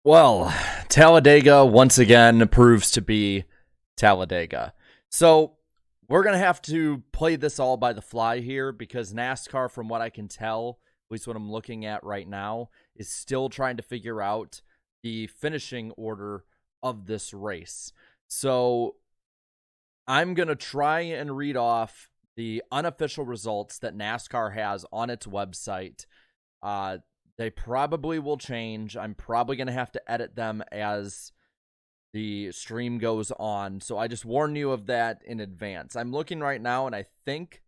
Well, Talladega once again proves to be Talladega. So we're going to have to play this all by the fly here because NASCAR, from what I can tell, at least what I'm looking at right now, is still trying to figure out the finishing order of this race. So I'm going to try and read off the unofficial results that NASCAR has on its website. They probably will change. I'm probably going to have to edit them as the stream goes on. So I just warn you of that in advance. I'm looking right now, and I think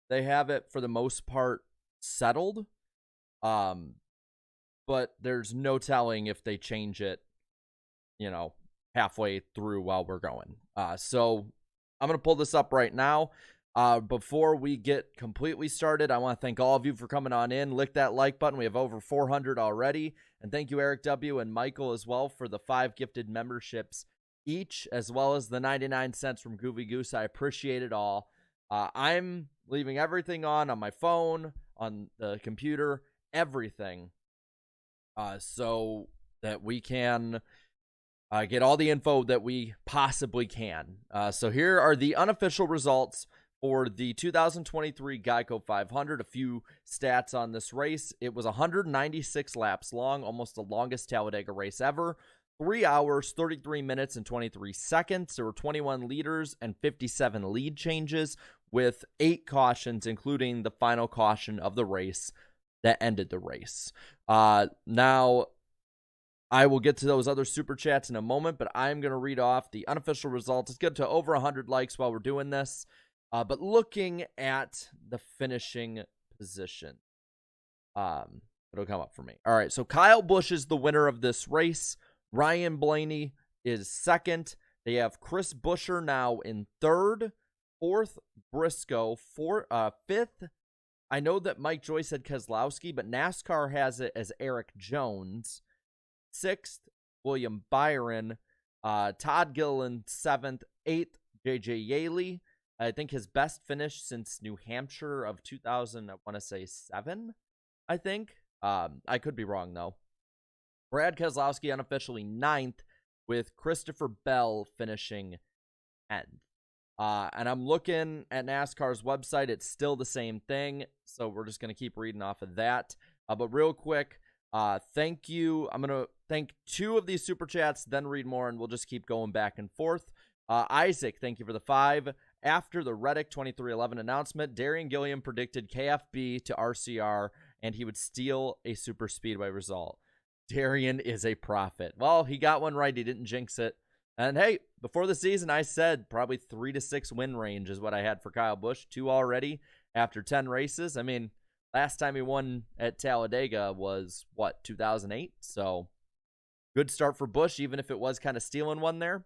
they have it for the most part settled. But there's no telling if they change it, halfway through while we're going. So I'm going to pull this up right now. Before we get completely started, I want to thank all of you for coming on in. Lick that like button. We have over 400 already. And thank you, Eric W. and Michael as well, for the 5 gifted memberships each, as well as the 99 cents from Goofy Goose. I appreciate it all. I'm leaving everything on my phone, on the computer, everything, so that we can get all the info that we possibly can. So here are the unofficial results for the 2023 Geico 500. A few stats on this race. It was 196 laps long, almost the longest Talladega race ever. 3 hours, 33 minutes, and 23 seconds. There were 21 leaders and 57 lead changes with 8 cautions, including the final caution of the race that ended the race. Now, I will get to those other super chats in a moment, but I'm going to read off the unofficial results. Let's get to over 100 likes while we're doing this. But looking at the finishing position, it'll come up for me. All right, so Kyle Busch is the winner of this race. Ryan Blaney is second. They have Chris Buescher now in third. Fourth, Briscoe. Fifth, I know that Mike Joyce said Keselowski, but NASCAR has it as Eric Jones. Sixth, William Byron. Todd Gilliland, seventh. Eighth, J.J. Yaley. I think his best finish since New Hampshire of 2000, I want to say 7, I think. I could be wrong, though. Brad Keselowski unofficially 9th, with Christopher Bell finishing 10th. And I'm looking at NASCAR's website. It's still the same thing, so we're just going to keep reading off of that. But real quick, thank you. I'm going to thank 2 of these super chats, then read more, and we'll just keep going back and forth. Isaac, thank you for the 5. After the Reddick 2311 announcement, Darian Gilliam predicted KFB to RCR, and he would steal a super speedway result. Darian is a prophet. Well, he got one right. He didn't jinx it. And hey, before the season, I said probably 3 to 6 win range is what I had for Kyle Busch. 2 already after 10 races. I mean, last time he won at Talladega was, 2008? So, good start for Busch, even if it was kind of stealing one there.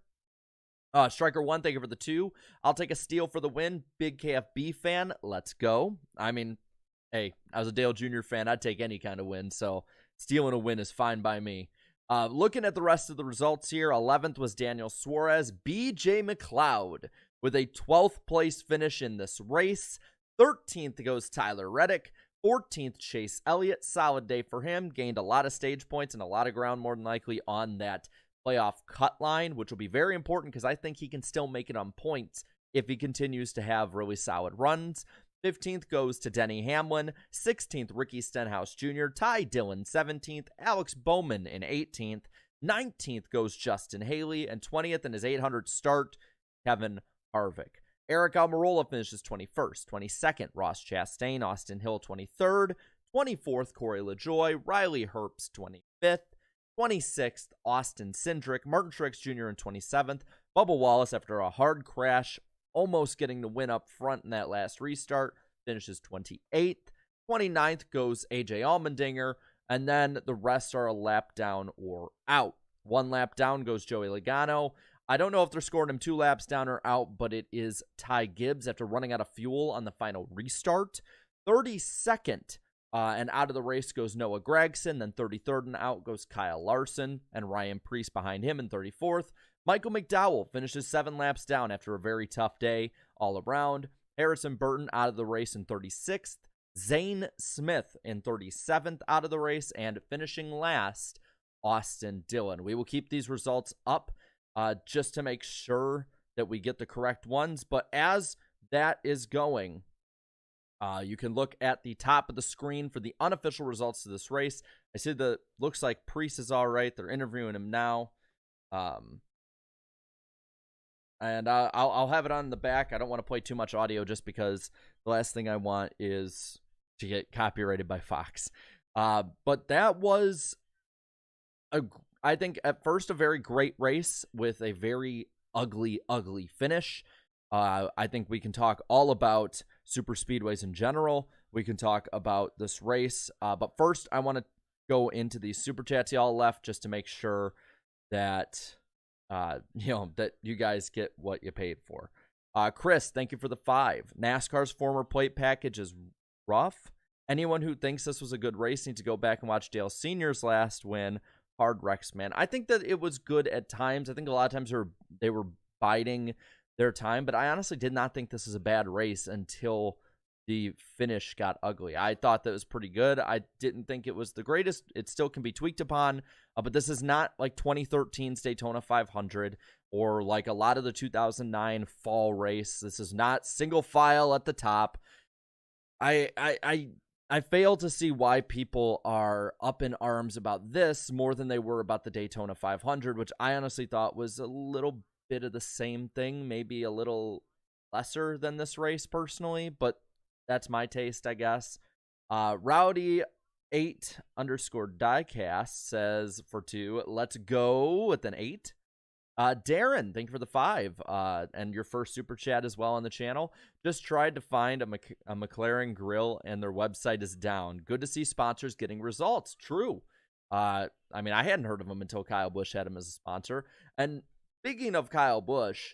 Striker 1, thank you for the 2. I'll take a steal for the win. Big KFB fan. Let's go. I mean, hey, I was a Dale Jr. fan. I'd take any kind of win, so stealing a win is fine by me. Looking at the rest of the results here, 11th was Daniel Suarez. BJ McLeod with a 12th place finish in this race. 13th goes Tyler Reddick. 14th, Chase Elliott. Solid day for him. Gained a lot of stage points and a lot of ground, more than likely, on that playoff cut line, which will be very important because I think he can still make it on points if he continues to have really solid runs. 15th goes to Denny Hamlin. 16th, Ricky Stenhouse Jr. Ty Dillon, 17th. Alex Bowman in 18th. 19th goes Justin Haley. And 20th in his 800th start, Kevin Harvick. Eric Almirola finishes 21st. 22nd, Ross Chastain. Austin Hill, 23rd. 24th, Corey LaJoie. Riley Herbst, 25th. 26th, Austin Cindric. Martin Truex Jr. in 27th. Bubba Wallace, after a hard crash, almost getting the win up front in that last restart, finishes 28th. 29th goes AJ Allmendinger, and then the rest are a lap down or out. 1 lap down goes Joey Logano. I don't know if they're scoring him 2 laps down or out, but it is Ty Gibbs after running out of fuel on the final restart. 32nd, and out of the race goes Noah Gragson. Then 33rd and out goes Kyle Larson, and Ryan Preece behind him in 34th. Michael McDowell finishes 7 laps down after a very tough day all around. Harrison Burton out of the race in 36th. Zane Smith in 37th out of the race, and finishing last Austin Dillon. We will keep these results up just to make sure that we get the correct ones. But as that is going, you can look at the top of the screen for the unofficial results to this race. I see that looks like Priest is all right. They're interviewing him now. And I'll have it on the back. I don't want to play too much audio just because the last thing I want is to get copyrighted by Fox. But that was, I think, at first a very great race with a very ugly finish. I think we can talk all about super speedways in general. We can talk about this race. But first, I want to go into these super chats y'all left just to make sure that that you guys get what you paid for. Chris, thank you for the 5. NASCAR's former plate package is rough. Anyone who thinks this was a good race needs to go back and watch Dale Sr.'s last win. Hard wrecks, man. I think that it was good at times. I think a lot of times they were biding their time, but I honestly did not think this is a bad race until the finish got ugly. I thought that was pretty good. I didn't think it was the greatest. It still can be tweaked upon, but this is not like 2013's Daytona 500 or like a lot of the 2009 fall race. This is not single file at the top. I fail to see why people are up in arms about this more than they were about the Daytona 500, which I honestly thought was a little bit of the same thing, maybe a little lesser than this race personally, but that's my taste, I guess. Rowdy 8_diecast says for 2, let's go with an 8. Darren, thank you for the 5 and your first super chat as well on the channel. Just tried to find a McLaren grill and their website is down. Good to see sponsors getting results. True. I mean, I hadn't heard of him until Kyle Busch had him as a sponsor. And speaking of Kyle Busch,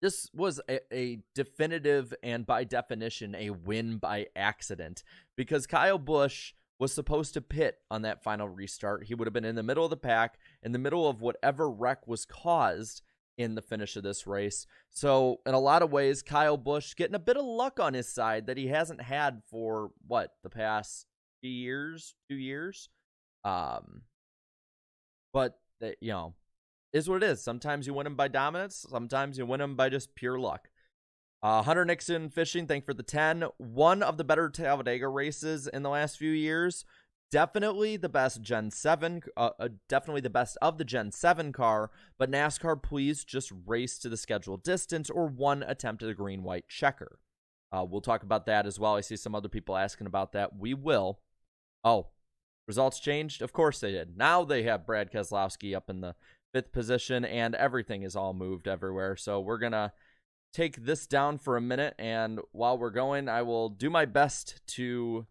this was a definitive and by definition a win by accident because Kyle Busch was supposed to pit on that final restart. He would have been in the middle of the pack, in the middle of whatever wreck was caused in the finish of this race. So in a lot of ways, Kyle Busch getting a bit of luck on his side that he hasn't had for the past 2 years. But is what it is. Sometimes you win them by dominance. Sometimes you win them by just pure luck. Hunter Nixon Fishing, thank you for the 10. One of the better Talladega races in the last few years. Definitely the best Gen 7. Definitely the best of the Gen 7 car. But NASCAR, please just race to the scheduled distance or one attempt at a green-white checker. We'll talk about that as well. I see some other people asking about that. We will. Oh, results changed? Of course they did. Now they have Brad Keselowski up in the 5th position, and everything is all moved everywhere. So we're going to take this down for a minute, and while we're going, I will do my best to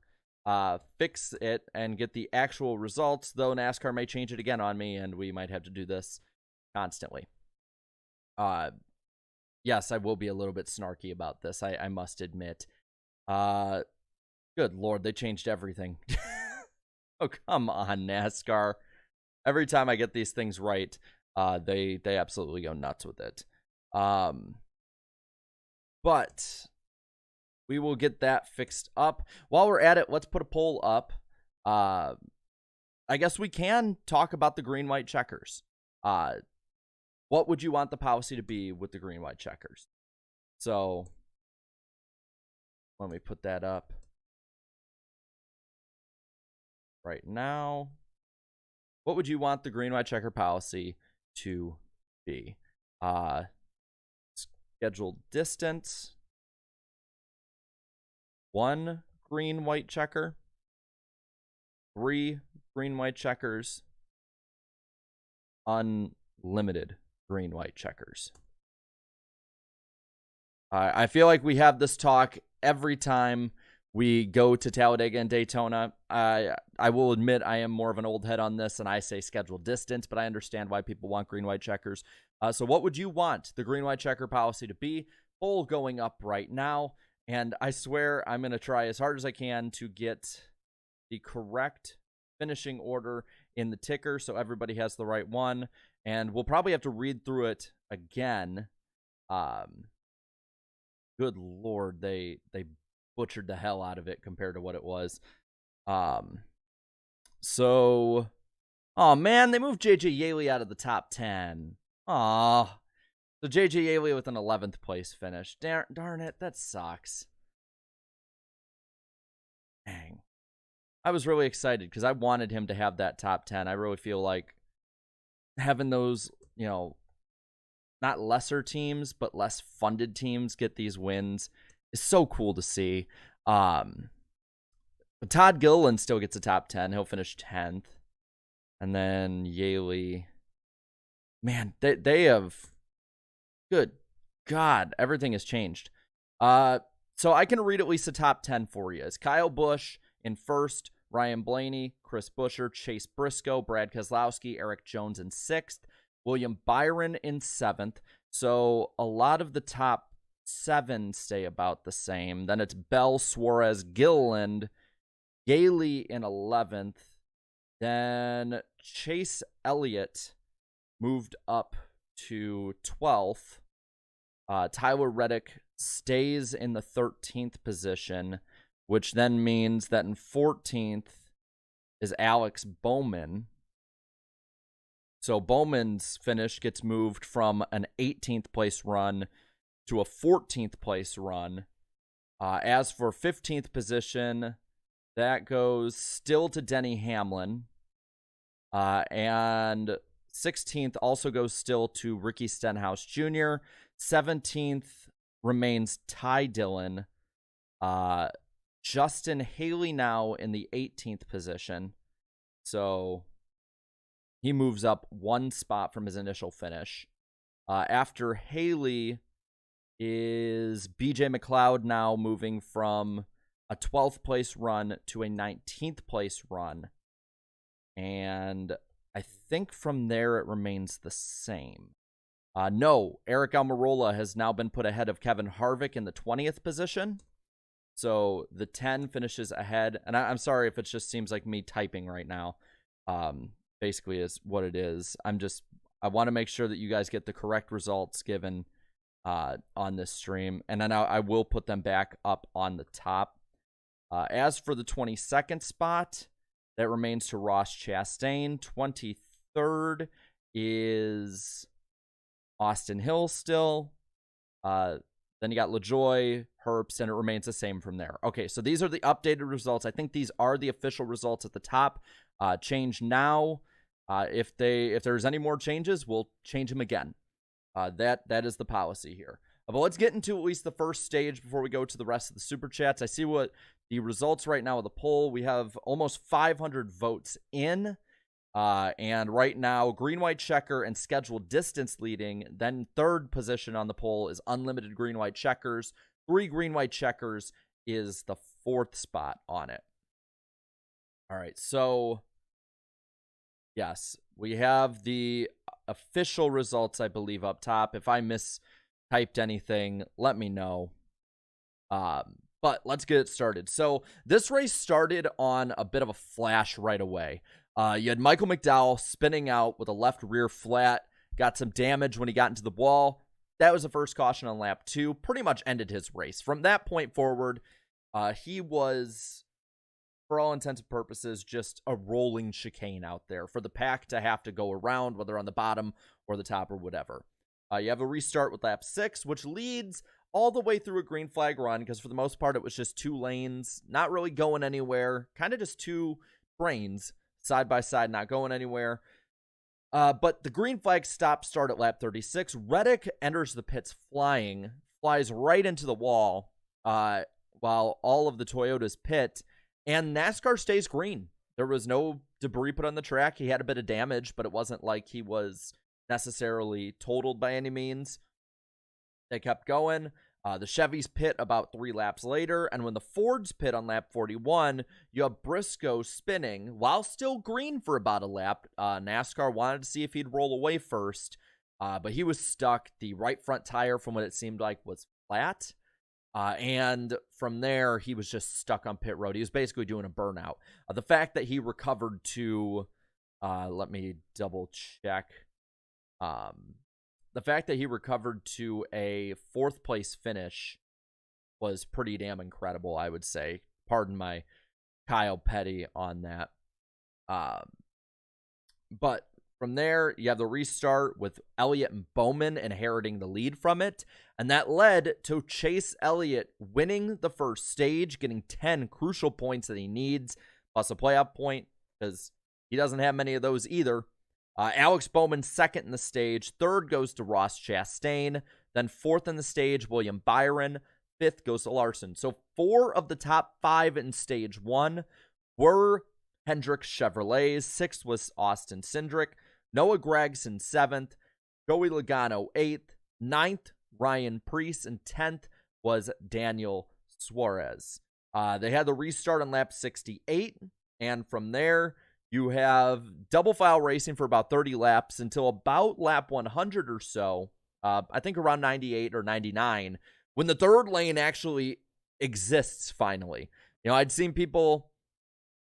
fix it and get the actual results, though NASCAR may change it again on me, and we might have to do this constantly. Yes, I will be a little bit snarky about this, I must admit. Good Lord, they changed everything. Oh, come on, NASCAR. Every time I get these things right, they absolutely go nuts with it. But we will get that fixed up. While we're at it, let's put a poll up. I guess we can talk about the green-white checkers. What would you want the policy to be with the green-white checkers? So let me put that up right now. What would you want the green-white checker policy to be? Scheduled distance. 1 green-white checker. 3 green-white checkers. Unlimited green-white checkers. I feel like we have this talk every time we go to Talladega and Daytona. I will admit I am more of an old head on this, and I say scheduled distance, but I understand why people want green-white checkers. So what would you want the green-white checker policy to be? Poll going up right now, and I swear I'm going to try as hard as I can to get the correct finishing order in the ticker so everybody has the right one, and we'll probably have to read through it again. Good Lord, they butchered the hell out of it compared to what it was. So Oh, man, they moved J.J. Yaley out of the top 10. Aw. So J.J. Yaley with an 11th place finish. Darn it, that sucks. Dang. I was really excited because I wanted him to have that top 10. I really feel like having those, you know, not lesser teams, but less funded teams get these wins is so cool to see. But Todd Gilliland still gets a top 10. He'll finish 10th. And then Yaley. Man, they have... Good God, everything has changed. So I can read at least the top 10 for you. It's Kyle Busch in first, Ryan Blaney, Chris Buescher, Chase Briscoe, Brad Keselowski, Eric Jones in sixth, William Byron in seventh. So a lot of the top 7 stay about the same. Then it's Bell, Suarez, Gilliland, Yaley in 11th. Then Chase Elliott moved up to 12th. Tyler Reddick stays in the 13th position, which then means that in 14th is Alex Bowman. So Bowman's finish gets moved from an 18th place run to a 14th place run. As for 15th position, that goes still to Denny Hamlin. And 16th also goes still to Ricky Stenhouse Jr. 17th remains Ty Dillon. Justin Haley now in the 18th position. So he moves up one spot from his initial finish. After Haley is BJ McLeod, now moving from a 12th place run to a 19th place run. And I think from there it remains the same. No, Eric Almirola has now been put ahead of Kevin Harvick in the 20th position. So the 10 finishes ahead. And I'm sorry if it just seems like me typing right now. Basically is what it is. I want to make sure that you guys get the correct results given on this stream. And then I will put them back up on the top. As for the 22nd spot, that remains to Ross Chastain. 23rd is Austin Hill still. Then you got LaJoy, Herbst, and it remains the same from there. Okay, so these are the updated results. I think these are the official results at the top. Change now. If there's any more changes, we'll change them again. That is the policy here. But let's get into at least the first stage before we go to the rest of the Super Chats. I see what the results right now of the poll. We have almost 500 votes in. And right now, green, white, checker, and scheduled distance leading. Then third position on the poll is unlimited green, white checkers. 3 green, white checkers is the 4th spot on it. All right, so yes, we have the official results, I believe, up top. If I mistyped anything, let me know. But let's get it started. So this race started on a bit of a flash right away. You had Michael McDowell spinning out with a left rear flat, got some damage when he got into the wall. That was the first caution on lap 2, pretty much ended his race. From that point forward, he was, for all intents and purposes, just a rolling chicane out there for the pack to have to go around, whether on the bottom or the top or whatever. You have a restart with lap 6, which leads all the way through a green flag run, because for the most part, it was just 2 lanes, not really going anywhere, kind of just 2 trains side by side, not going anywhere. But the green flag start at lap 36. Reddick enters the pits flying, flies right into the wall, while all of the Toyotas pit, and NASCAR stays green. There was no debris put on the track. He had a bit of damage, but it wasn't like he was necessarily totaled by any means. They kept going. The Chevys pit about 3 laps later, and when the Fords pit on lap 41, you have Briscoe spinning while still green for about a lap. NASCAR wanted to see if he'd roll away first, but he was stuck. The right front tire, from what it seemed like, was flat, and from there, he was just stuck on pit road. He was basically doing a burnout. The fact that he recovered to, let me double check, the fact that he recovered to a 4th place finish was pretty damn incredible, I would say. Pardon my Kyle Petty on that. But from there, you have the restart with Elliott and Bowman inheriting the lead from it. And that led to Chase Elliott winning the first stage, getting 10 crucial points that he needs, plus a playoff point, because he doesn't have many of those either. Alex Bowman second in the stage. Third goes to Ross Chastain. Then fourth in the stage, William Byron. Fifth goes to Larson. So 4 of the top 5 in stage 1 were Hendrick Chevrolets. 6th was Austin Cindric. Noah Gragson 7th. Joey Logano 8th. 9th, Ryan Preece. And 10th was Daniel Suarez. They had the restart on lap 68. And from there, you have double file racing for about 30 laps until about lap 100 or so. I think around 98 or 99, when the third lane actually exists finally. I'd seen people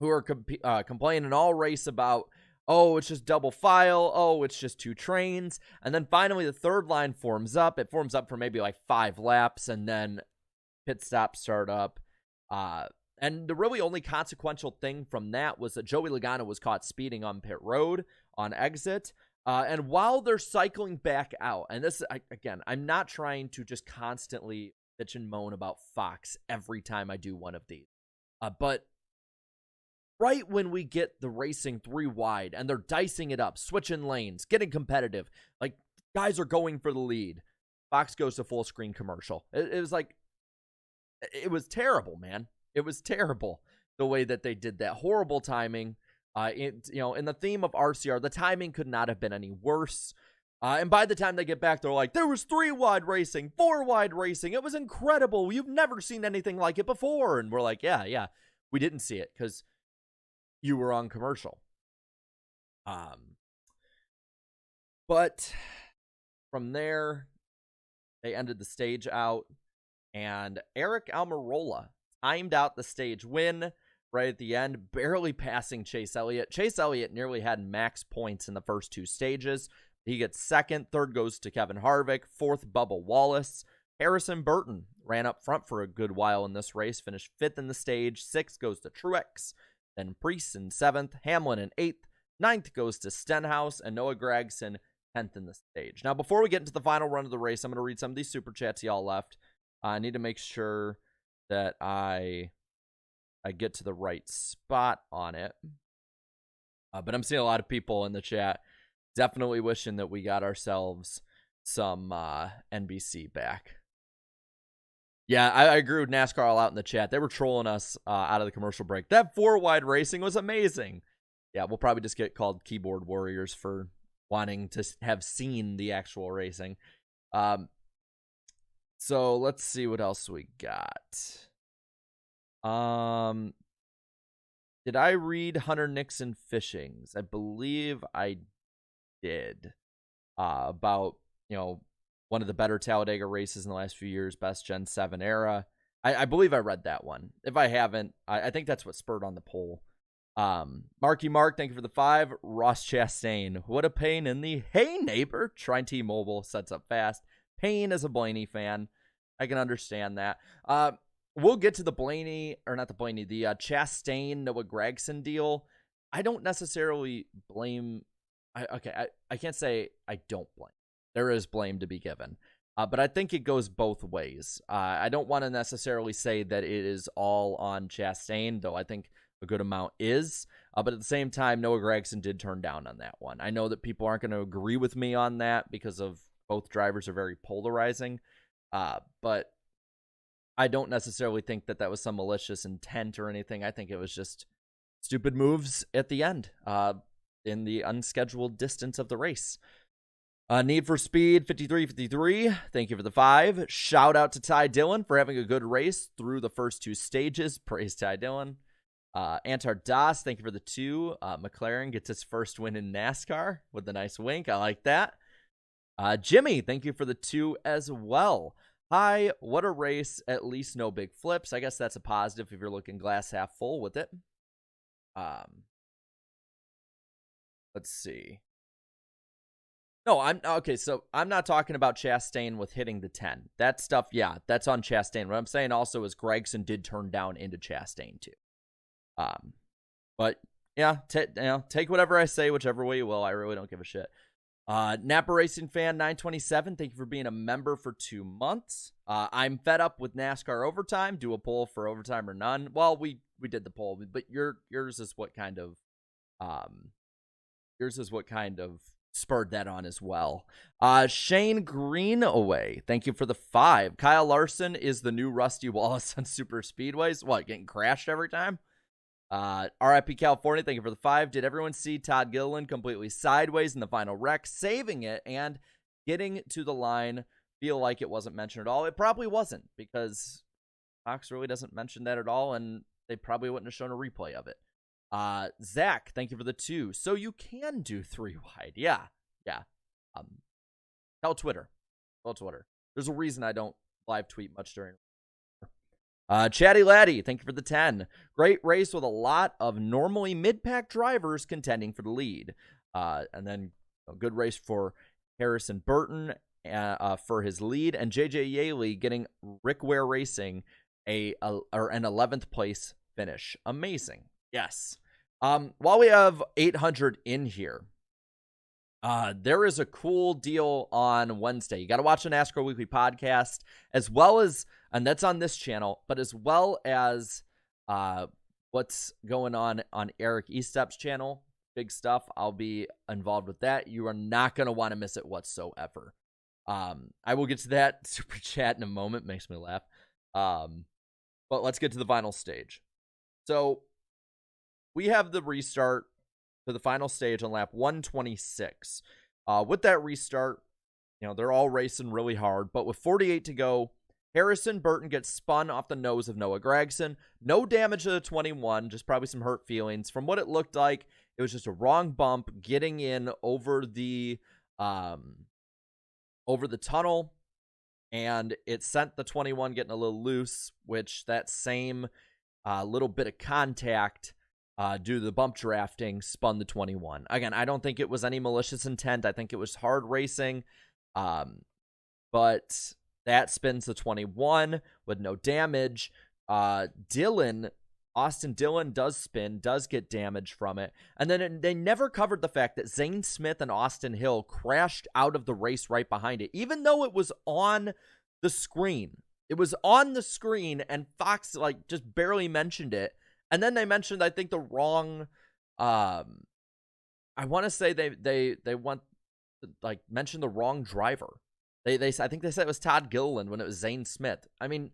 who are complaining all race about, oh, it's just double file. Oh, it's just 2 trains. And then finally the third line forms up. It forms up for maybe like 5 laps, and then pit stops start up. And the really only consequential thing from that was that Joey Logano was caught speeding on pit road on exit. And while they're cycling back out, and this, again, I'm not trying to just constantly bitch and moan about Fox every time I do one of these. But right when we get the racing 3 wide and they're dicing it up, switching lanes, getting competitive, like guys are going for the lead, Fox goes to full screen commercial. It was like, it was terrible, man. It was terrible the way that they did that. Horrible timing. In the theme of RCR, the timing could not have been any worse. And by the time they get back, they're like, there was 3 wide racing, 4 wide racing. It was incredible. You've never seen anything like it before. And we're like, yeah, we didn't see it because you were on commercial. But from there, they ended the stage out, and Eric Almirola timed out the stage win right at the end, barely passing Chase Elliott. Chase Elliott nearly had max points in the first 2 stages. He gets second. Third goes to Kevin Harvick. Fourth, Bubba Wallace. Harrison Burton ran up front for a good while in this race, finished 5th in the stage. 6th goes to Truex. Then Preece in 7th. Hamlin in 8th. 9th goes to Stenhouse. And Noah Gragson 10th in the stage. Now, before we get into the final run of the race, I'm going to read some of these super chats y'all left. I need to make sure that I get to the right spot on it. But I'm seeing a lot of people in the chat definitely wishing that we got ourselves some NBC back. Yeah, I agree with NASCAR All Out in the chat. They were trolling us out of the commercial break. That 4-wide racing was amazing. Yeah, we'll probably just get called keyboard warriors for wanting to have seen the actual racing. So let's see what else we got. Did I read Hunter Nixon Fishings? I believe I did. About, one of the better Talladega races in the last few years, best Gen 7 era. I believe I read that one. If I haven't, I think that's what spurred on the poll. Marky Mark, thank you for the 5. Ross Chastain, what a pain in the hey neighbor. Trying T-Mobile, sets up fast. Pain as a Blaney fan. I can understand that. We'll get to the Chastain Noah Gragson deal. I don't necessarily blame. I can't say I don't blame. There is blame to be given. But I think it goes both ways. I don't want to necessarily say that it is all on Chastain, though I think a good amount is. But at the same time, Noah Gragson did turn down on that one. I know that people aren't going to agree with me on that because of both drivers are very polarizing. But I don't necessarily think that that was some malicious intent or anything. I think it was just stupid moves at the end in the unscheduled distance of the race. Need for Speed 5353. Thank you for the 5. Shout out to Ty Dillon for having a good race through the first 2 stages. Praise Ty Dillon. Antar Das, thank you for the 2. McLaren gets his first win in NASCAR with a nice wink. I like that. Jimmy, thank you for the 2 as well. Hi, what a race. At least no big flips. I guess that's a positive if you're looking glass half full with it. Let's see. No, so I'm not talking about Chastain with hitting the 10. That stuff, yeah, that's on Chastain. What I'm saying also is Gragson did turn down into Chastain too. But Yeah, take whatever I say, whichever way you will. I really don't give a shit. Napa Racing Fan 927, thank you for being a member for 2 months. I'm fed up with NASCAR overtime. Do a poll for overtime or none. Well, we did the poll, but yours is what kind of spurred that on as well. Shane Greenaway, thank you for the 5. Kyle Larson is the new Rusty Wallace on super speedways. What, getting crashed every time? RIP California, thank you for the 5. Did everyone see Todd Gilliland completely sideways in the final wreck, saving it and getting to the line? Feel like it wasn't mentioned at all. It probably wasn't, because Fox really doesn't mention that at all, and they probably wouldn't have shown a replay of it. Zach, thank you for the 2. So you can do 3 wide. Yeah. Tell Twitter. There's a reason I don't live tweet much during. Chatty Laddie, thank you for the 10. Great race with a lot of normally mid-pack drivers contending for the lead. And then a good race for Harrison Burton for his lead, and JJ Yaley getting Rick Ware Racing an 11th place finish. Amazing. Yes. While we have 800 in here, there is a cool deal on Wednesday. You got to watch the NASCAR Weekly podcast, as well as, and that's on this channel, but as well as what's going on Eric Estep's channel. Big stuff. I'll be involved with that. You are not going to want to miss it whatsoever. I will get to that super chat in a moment. Makes me laugh. But let's get to the final stage. So we have the restart to the final stage on lap 126. With that restart, they're all racing really hard, but with 48 to go, Harrison Burton gets spun off the nose of Noah Gragson. No damage to the 21, just probably some hurt feelings. From what it looked like, it was just a wrong bump getting in over the tunnel, and it sent the 21 getting a little loose, which that same little bit of contact due to the bump drafting spun the 21. Again, I don't think it was any malicious intent. I think it was hard racing, but that spins the 21 with no damage. Austin Dillon does spin, does get damage from it. And then they never covered the fact that Zane Smith and Austin Hill crashed out of the race right behind it, even though it was on the screen. It was on the screen, and Fox just barely mentioned it. And then they mentioned, I think, the wrong. I want to say they mentioned the wrong driver. I think they said it was Todd Gilliland when it was Zane Smith. I mean,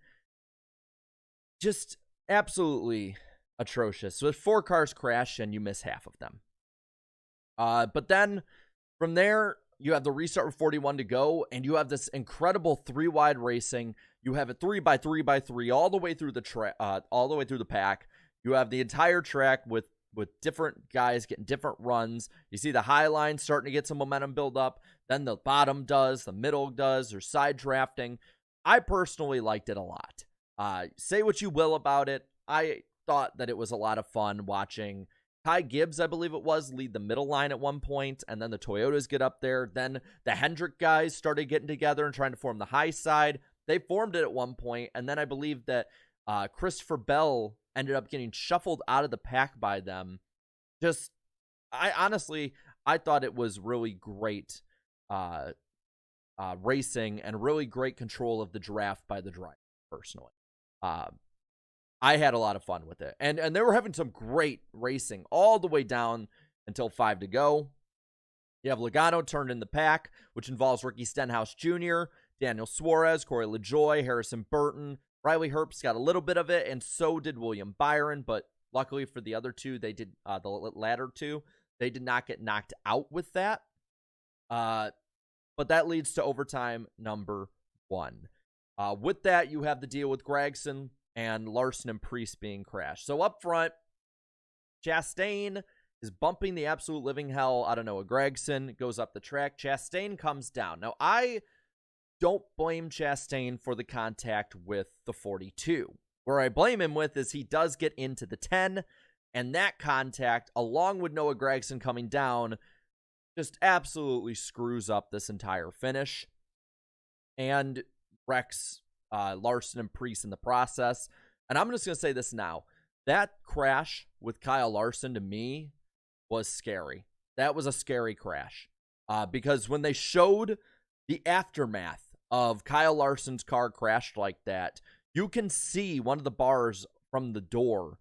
just absolutely atrocious. So if 4 cars crash and you miss half of them. But then from there, you have the restart with 41 to go, and you have this incredible 3-wide racing. You have it 3x3x3 all the way through the pack. You have the entire track with different guys getting different runs. You see the high line starting to get some momentum build up. Then the bottom does, the middle does, or side drafting. I personally liked it a lot. Say what you will about it. I thought that it was a lot of fun watching Ty Gibbs, I believe it was, lead the middle line at one point, and then the Toyotas get up there. Then the Hendrick guys started getting together and trying to form the high side. They formed it at one point, and then I believe that Christopher Bell ended up getting shuffled out of the pack by them. I thought it was really great racing and really great control of the draft by the driver, personally. I had a lot of fun with it. And they were having some great racing all the way down until 5 to go. You have Logano turned in the pack, which involves Ricky Stenhouse Jr., Daniel Suarez, Corey LaJoie, Harrison Burton. Riley Herbst got a little bit of it, and so did William Byron, but luckily for the other two, they did the latter two, they did not get knocked out with that. But that leads to overtime number 1. With that, you have the deal with Gragson and Larson and Priest being crashed. So up front, Chastain is bumping the absolute living hell out of Noah Gragson, goes up the track. Chastain comes down. Now, I don't blame Chastain for the contact with the 42. Where I blame him with is he does get into the 10, and that contact, along with Noah Gragson coming down, just absolutely screws up this entire finish and wrecks Larson and Priest in the process. And I'm just going to say this now. That crash with Kyle Larson, to me, was scary. That was a scary crash. Because when they showed the aftermath of Kyle Larson's car crashed like that, you can see one of the bars from the door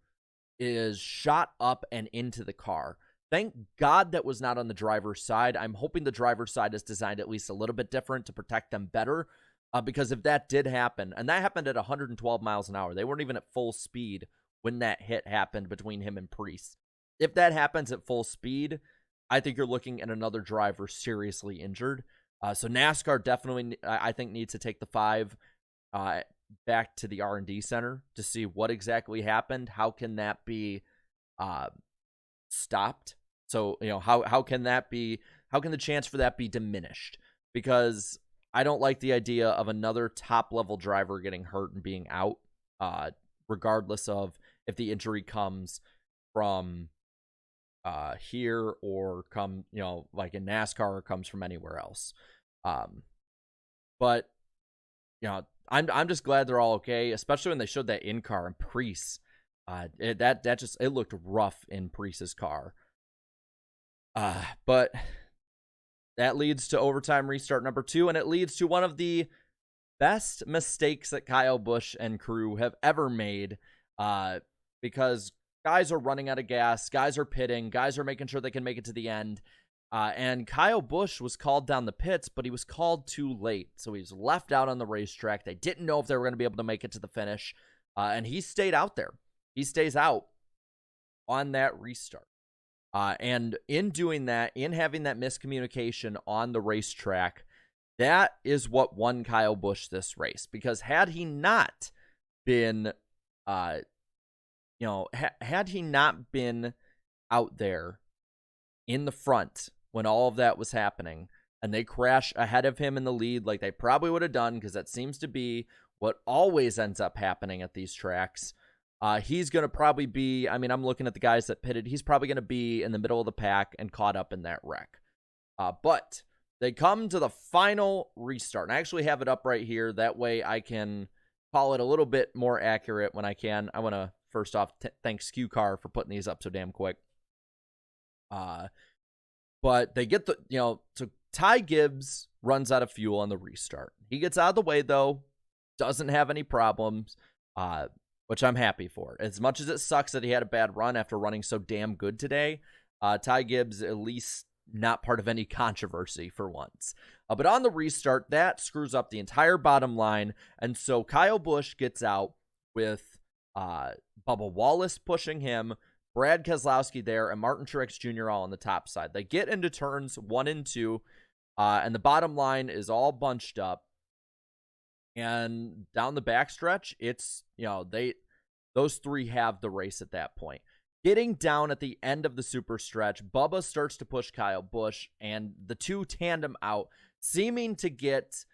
is shot up and into the car. Thank God that was not on the driver's side. I'm hoping the driver's side is designed at least a little bit different to protect them better. Because if that did happen, and that happened at 112 miles an hour, they weren't even at full speed when that hit happened between him and Priest. If that happens at full speed, I think you're looking at another driver seriously injured. So NASCAR definitely, I think, needs to take the 5 back to the R&D center to see what exactly happened. How can that be stopped? So, how can the chance for that be diminished? Because I don't like the idea of another top-level driver getting hurt and being out, regardless of if the injury comes from here or like in NASCAR, or comes from anywhere else. But I'm just glad they're all okay, especially when they showed that in-car and Priest. It looked rough in Priest's car. But that leads to overtime restart number 2, and it leads to one of the best mistakes that Kyle Busch and crew have ever made, because guys are running out of gas, guys are pitting, guys are making sure they can make it to the end, and Kyle Busch was called down the pits, but he was called too late, so he was left out on the racetrack. They didn't know if they were going to be able to make it to the finish, and he stayed out there. He stays out on that restart. And in doing that, in having that miscommunication on the racetrack, that is what won Kyle Busch this race. Because had he not been, had he not been out there in the front when all of that was happening, and they crash ahead of him in the lead like they probably would have done, because that seems to be what always ends up happening at these tracks, he's going to probably be, I'm looking at the guys that pitted, he's probably going to be in the middle of the pack and caught up in that wreck. But they come to the final restart, and I actually have it up right here. That way I can call it a little bit more accurate when I can. I want to, first off, thank SKU Car for putting these up so damn quick. But they get so Ty Gibbs runs out of fuel on the restart. He gets out of the way, though, doesn't have any problems, which I'm happy for. As much as it sucks that he had a bad run after running so damn good today, Ty Gibbs at least not part of any controversy for once. But on the restart, that screws up the entire bottom line, and so Kyle Busch gets out with Bubba Wallace pushing him, Brad Keselowski there, and Martin Truex Jr. all on the top side. They get into turns 1 and 2, and the bottom line is all bunched up. And down the backstretch, it's, those 3 have the race at that point. Getting down at the end of the super stretch, Bubba starts to push Kyle Busch, and the 2 tandem out, seeming to get,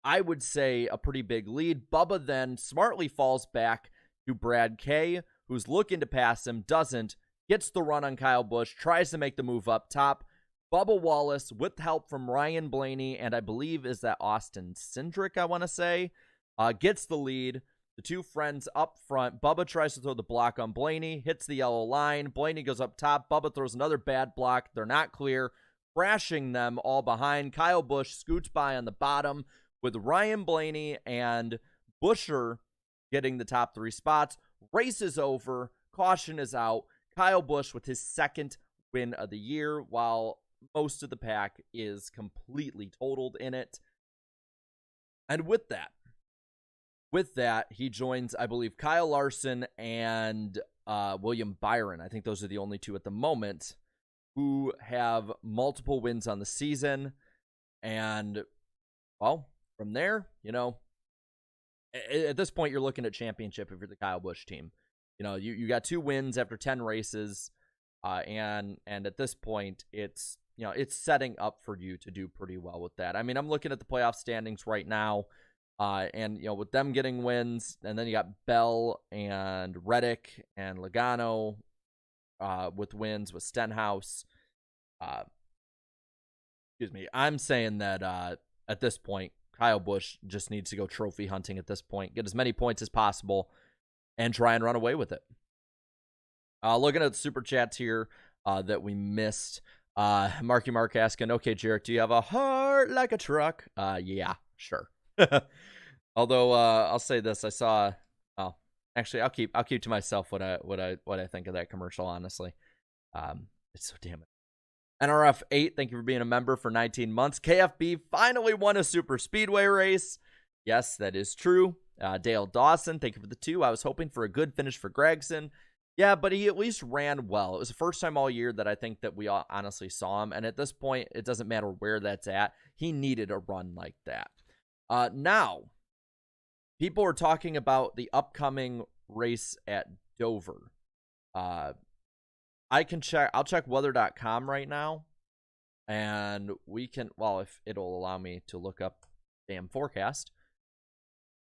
I would say, a pretty big lead. Bubba then smartly falls back to Brad K, who's looking to pass him, doesn't, gets the run on Kyle Busch, tries to make the move up top. Bubba Wallace, with help from Ryan Blaney, and I believe is that Austin Cindric, I want to say, gets the lead. The 2 friends up front. Bubba tries to throw the block on Blaney, hits the yellow line. Blaney goes up top. Bubba throws another bad block. They're not clear, crashing them all behind. Kyle Busch scoots by on the bottom with Ryan Blaney and Buescher getting the top 3 spots. Race is over. Caution is out. Kyle Busch with his 2nd win of the year, while most of the pack is completely totaled in it. And with that, he joins, I believe, Kyle Larson and William Byron. I think those are the only 2 at the moment who have multiple wins on the season. And, well, from there, at this point, you're looking at championship if you're the Kyle Busch team. You got 2 wins after 10 races, and at this point, it's setting up for you to do pretty well with that. I'm looking at the playoff standings right now, and with them getting wins, and then you got Bell and Reddick and Logano with wins with Stenhouse. Excuse me. I'm saying that at this point, Kyle Busch just needs to go trophy hunting at this point, get as many points as possible, and try and run away with it. Looking at the super chats here, that we missed. Marky Mark asking, okay, Jarrett, do you have a heart like a truck? Yeah, sure. Although I'll say this, I saw. Oh, actually, I'll keep to myself what I think of that commercial. Honestly, it's so damn it. NRF 8, thank you for being a member for 19 months. KFB finally won a super speedway race. Yes, that is true. Dale Dawson, thank you for the 2. I was hoping for a good finish for Gregson. Yeah, but he at least ran well. It was the first time all year that I think that we all honestly saw him. And at this point, it doesn't matter where that's at. He needed a run like that. Now, people are talking about the upcoming race at Dover. I'll check weather.com right now. And we can, well, if it'll allow me to look up damn forecast.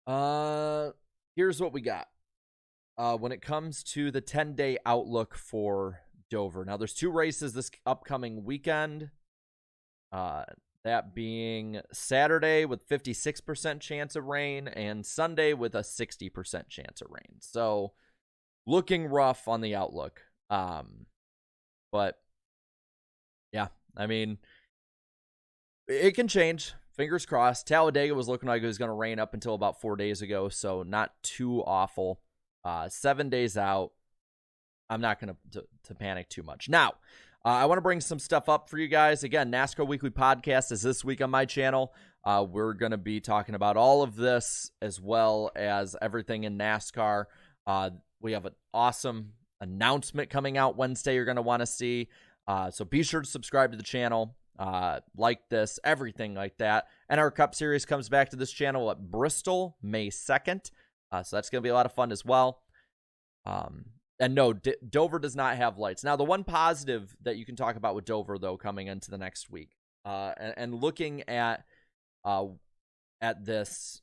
Here's what we got. When it comes to the 10-day outlook for Dover. Now, there's 2 races this upcoming weekend. That being Saturday with 56% chance of rain and Sunday with a 60% chance of rain. So, looking rough on the outlook. But, yeah, I mean, it can change. Fingers crossed. Talladega was looking like it was going to rain up until about 4 days ago, so not too awful. 7 days out. I'm not going to panic too much. Now, I want to bring some stuff up for you guys. Again, NASCAR Weekly Podcast is this week on my channel. We're going to be talking about all of this as well as everything in NASCAR. We have an awesome announcement coming out Wednesday you're going to want to see. So be sure to subscribe to the channel. Like this, everything like that. And our Cup Series comes back to this channel at Bristol, May 2nd. So that's going to be a lot of fun as well. And no, Dover does not have lights. Now, the one positive that you can talk about with Dover, though, coming into the next week, and looking at this,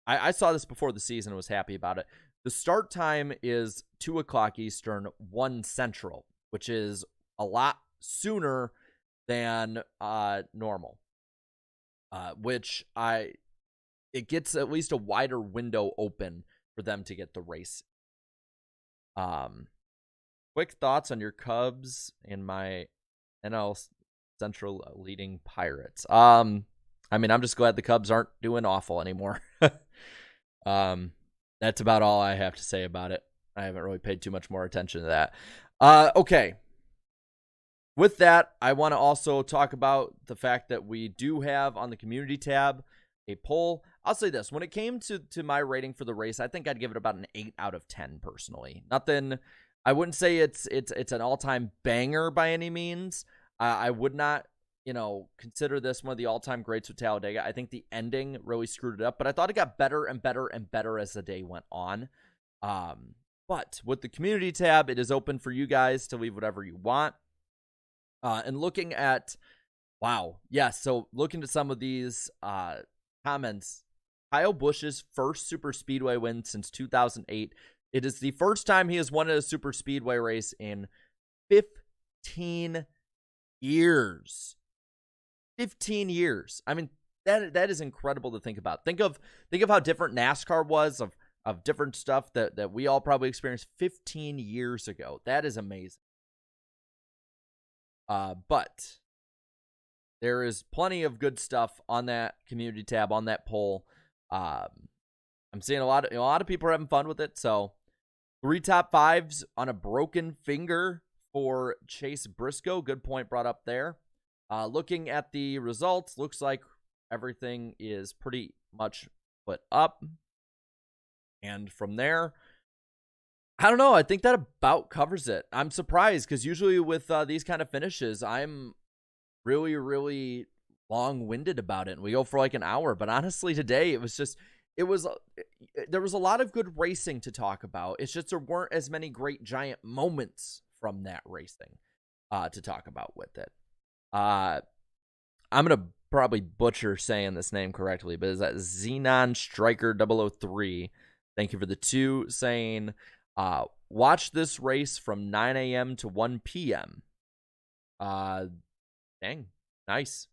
I saw this before the season and was happy about it. The start time is 2 o'clock Eastern, 1 Central, which is a lot sooner than normal, which it gets at least a wider window open for them to get the race. Quick thoughts on your Cubs and my NL Central leading Pirates. I mean, I'm just glad the Cubs aren't doing awful anymore. That's about all I have to say about it. I haven't really paid too much more attention to that. Okay. With that, I want to also talk about the fact that we do have on the community tab a poll. I'll say this. When it came to my rating for the race, I think I'd give it about an 8 out of 10 personally. Nothing, I wouldn't say it's an all-time banger by any means. I would not, consider this one of the all-time greats with Talladega. I think the ending really screwed it up, but I thought it got better and better and better as the day went on. But with the community tab, it is open for you guys to leave whatever you want. And looking at, so looking at some of these comments, Kyle Busch's first super speedway win since 2008. It is the first time he has won at a super speedway race in 15 years. 15 years. I mean, that is incredible to think about. Think of how different NASCAR was of different stuff that we all probably experienced 15 years ago. That is amazing. But there is plenty of good stuff on that community tab, on that poll. I'm seeing a lot of people are having fun with it. So 3 top 5s on a broken finger for Chase Briscoe. Good point brought up there. Looking at the results, looks like everything is pretty much put up. And from there, I don't know. I think that about covers it. I'm surprised because usually with these kind of finishes, I'm really, really long-winded about it. And we go for like an hour. But honestly, today, there was a lot of good racing to talk about. It's just there weren't as many great giant moments from that racing to talk about with it. I'm going to probably butcher saying this name correctly, but is that Xenon Striker 003? Thank you for the 2 saying, watch this race from 9 a.m. to 1 p.m. Dang, nice.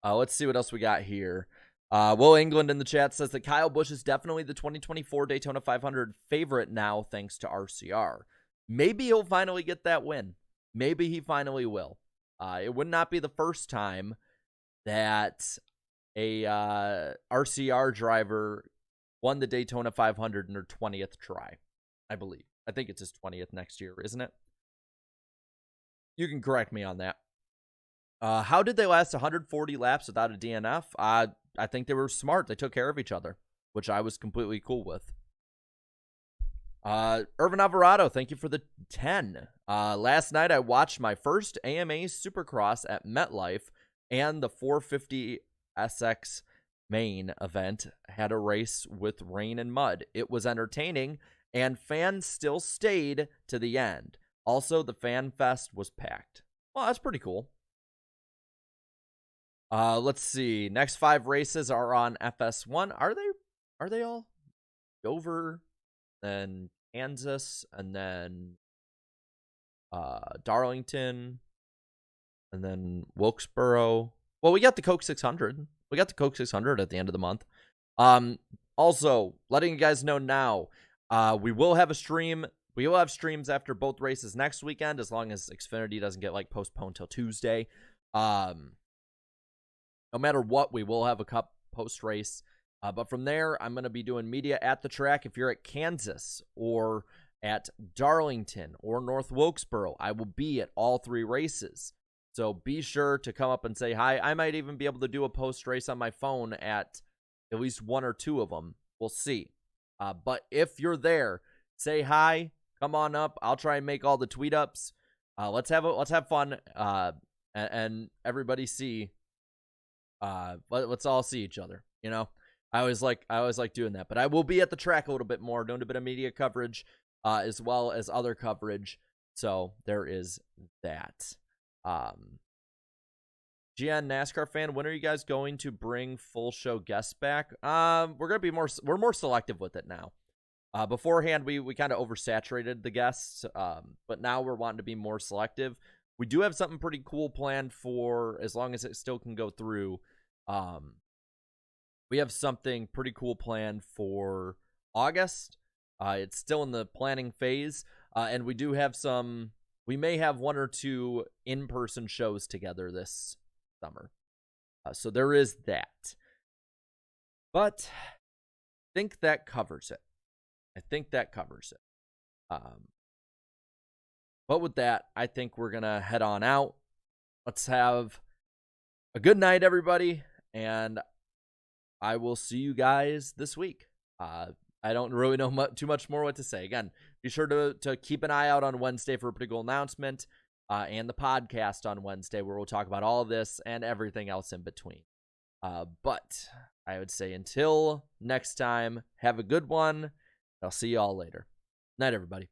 Let's see what else we got here. Will England in the chat says that Kyle Busch is definitely the 2024 Daytona 500 favorite now, thanks to RCR. Maybe he'll finally get that win. Maybe he finally will. It would not be the first time that a RCR driver won the Daytona 500 in her 20th try, I believe. I think it's his 20th next year, isn't it? You can correct me on that. How did they last 140 laps without a DNF? I think they were smart. They took care of each other, which I was completely cool with. Irvin Alvarado, thank you for the 10. Last night I watched my first AMA Supercross at MetLife, and the 450 SX main event had a race with rain and mud. It was entertaining, and fans still stayed to the end. Also, the fan fest was packed. Well, that's pretty cool. Let's see. Next 5 races are on FS1. Are they all? Dover, then Kansas, and then Darlington, and then Wilkesboro. Well, we got the Coke 600. We got the Coke 600 at the end of the month. Also, letting you guys know now, we will have a stream. We will have streams after both races next weekend, as long as Xfinity doesn't get postponed till Tuesday. No matter what, we will have a Cup post race. But from there, I'm going to be doing media at the track. If you're at Kansas or at Darlington or North Wilkesboro, I will be at all 3 races. So be sure to come up and say hi. I might even be able to do a post race on my phone at least 1 or 2 of them. We'll see. But if you're there, say hi. Come on up. I'll try and make all the tweet ups. Let's have fun. And everybody see. Let's all see each other. You know. I always like doing that, but I will be at the track a little bit more, doing a bit of media coverage, as well as other coverage. So there is that. GN NASCAR fan, when are you guys going to bring full show guests back? We're more selective with it now. Beforehand, we kind of oversaturated the guests, but now we're wanting to be more selective. We do have something pretty cool planned for, as long as it still can go through. We have something pretty cool planned for August. It's still in the planning phase. And we do have we may have 1 or 2 in-person shows together this summer. So there is that. But I think that covers it. But with that, I think we're going to head on out. Let's have a good night, everybody. And I will see you guys this week. I don't really know too much more what to say. Again, be sure to keep an eye out on Wednesday for a pretty cool announcement, and the podcast on Wednesday, where we'll talk about all of this and everything else in between. But I would say until next time, have a good one. I'll see you all later. Night, everybody.